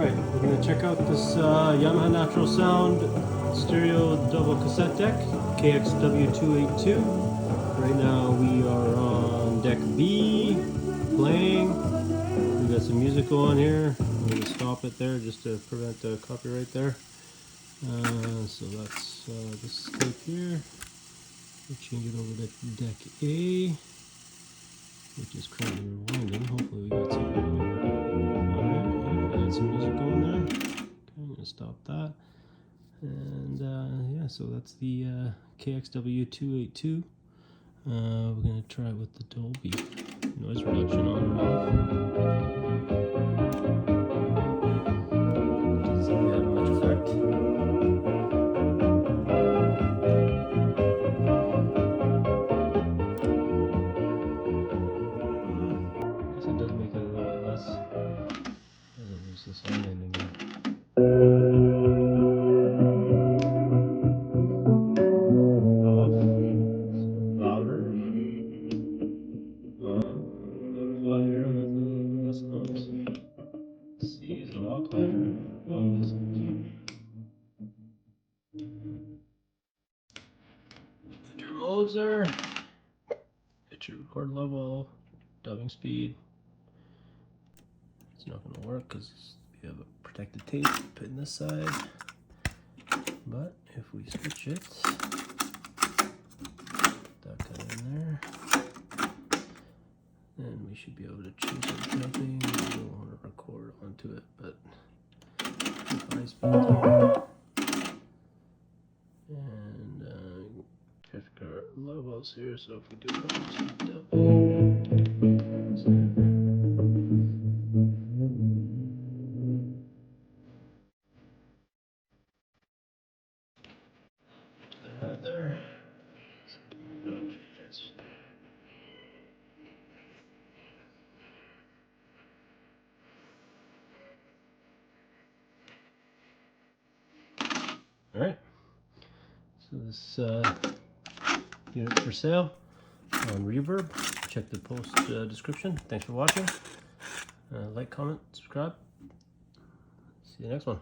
Alright, we're going to check out this Yamaha Natural Sound stereo double cassette deck, KX-W282. Right now we are on deck B, playing. We got some music going here. I'm going to stop it there just to prevent the copyright there. So that's this tape here. We'll change it over to deck A, which is currently rewinding. Hopefully we got something. Some music going there. Okay, I'm gonna stop that. And yeah, so that's the KX-W282. We're gonna try it with the Dolby noise reduction on and off. Doesn't seem to have much effect. I guess it does make it a little bit less. There's the sound ending there. Off. Louder. Quieter. Less noise. C is a lot quieter. Your modes there. Get your record level, dubbing speed. It's not going to work because we have a protected tape put in this side. But if we switch it, that kind of in there, then we should be able to choose our dubbing. We don't want to record onto it, but high speed here. And check our levels here. So if we do dubbing. There. All right. So this unit's for sale on Reverb. Check the post description. Thanks for watching. Like, comment, subscribe. See you next one.